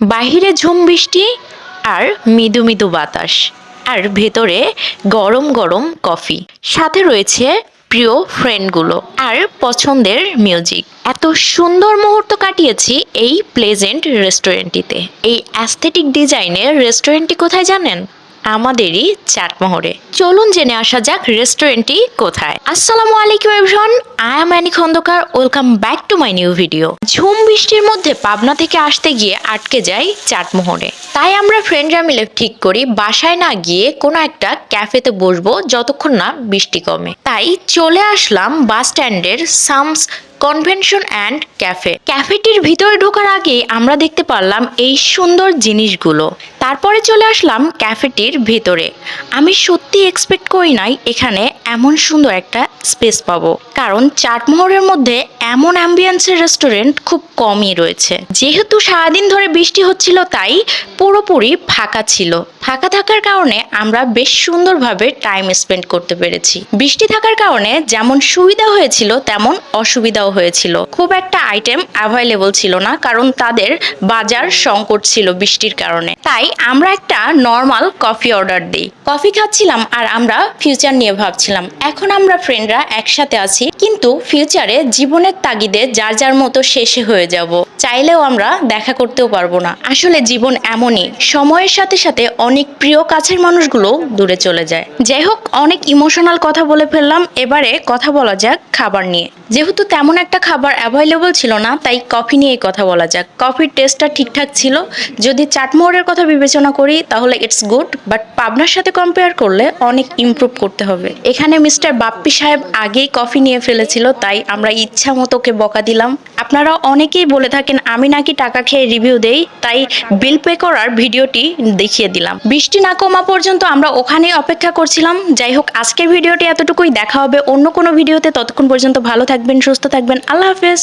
বাহিরে ঝুম বৃষ্টি আর মৃদু মৃদু বাতাস, আর ভেতরে গরম গরম কফি, সাথে রয়েছে প্রিয় ফ্রেন্ডগুলো আর পছন্দের মিউজিক। এত সুন্দর মুহূর্ত কাটিয়েছি এই প্লেজেন্ট রেস্টুরেন্টটিতে। এই অ্যাস্থেটিক ডিজাইনের রেস্টুরেন্টটি কোথায় জানেন? আমাদেরই চাটমোহরে। চলুন জেনে আসা যাক রেস্টুরেন্টটি কোথায়। আসসালামু আলাইকুম everyone, I am Annie Khandaker. Welcome back to my new video. ঝুম বৃষ্টির মধ্যে পাবনা থেকে আসতে গিয়ে আটকে যাই চাটমোহরে। তাই আমরা ফ্রেন্ডরা মিলে ঠিক করি বাসায় না গিয়ে কোনো একটা ক্যাফেতে বসবো যতক্ষণ না বৃষ্টি কমে। তাই চলে আসলাম বাস স্ট্যান্ডের সামস কনভেনশন অ্যান্ড ক্যাফেটির ভিতরে ঢোকার আগে আমরা দেখতে পারলাম এই সুন্দর জিনিসগুলো। তারপরে চলে আসলাম ক্যাফেটির ভিতরে। আমি সত্যি এক্সপেক্ট করি নাই এখানে এমন সুন্দর একটা স্পেস পাবো, কারণ চাটমোহরের মধ্যে এমন অ্যাম্বিয়েন্সের রেস্টুরেন্ট খুব কমই রয়েছে। যেহেতু সারাদিন ধরে বৃষ্টি হচ্ছিল তাই পুরোপুরি ফাঁকা ছিল। ফাঁকা থাকার কারণে আমরা বেশ সুন্দরভাবে টাইম স্পেন্ড করতে পেরেছি। বৃষ্টি থাকার কারণে যেমন সুবিধা হয়েছিল তেমন অসুবিধাও হয়েছিল। খুব একটা আইটেম অ্যাভেলেবল ছিল না, কারণ তাদের বাজার সংকট ছিল বৃষ্টির কারণে। তাই আমরা একটা নর্মাল কফি অর্ডার দিই। কফি খাচ্ছিলাম আর আমরা ফিউচার নিয়ে ভাবছিলাম। এখন আমরা ফ্রেন্ডরা একসাথে আছি, কিন্তু ফিউচারে জীবনের তাগিদে যার যার মতো শেষে হয়ে যাব। চাইলেও আমরা দেখা করতেও পারবো না। আসলে জীবন এমনই, সময়ের সাথে সাথে অনেক প্রিয় কাছের মানুষগুলো দূরে চলে যায়। যাই হোক, অনেক ইমোশনাল কথা বলে ফেললাম। এবারে কথা বলা যাক খাবার নিয়ে। যেহেতু তেমন একটা খাবার অ্যাভেলেবল ছিল না, তাই কফি নিয়েই কথা বলা যাক। কফির টেস্টটা ঠিকঠাক ছিল। যদি চাটমোহরের কথা বিবেচনা করি তাহলে ইটস গুড, বাট পাবনার সাথে কম্পেয়ার করলে অনেক ইমপ্রুভ করতে হবে। এখানে মিস্টার বাপ্পি সাহেব আগেই কফি নিয়ে ফেলেছিল, তাই আমরা ইচ্ছা মতো ওকে বকা দিলাম। আপনারা অনেকেই বলে থাকেন আমি নাকি টাকা খেয়ে রিভিউ দেই, তাই বিল পে করার ভিডিওটি দেখিয়ে দিলাম। বৃষ্টি না কমা পর্যন্ত আমরা ওখানেই অপেক্ষা করছিলাম। যাই হোক, আজকের ভিডিওটি এতটুকুই। দেখা হবে অন্য কোনো ভিডিওতে। ততক্ষণ পর্যন্ত ভালো থাকবেন, সুস্থ থাকবেন। আল্লাহ হাফেজ।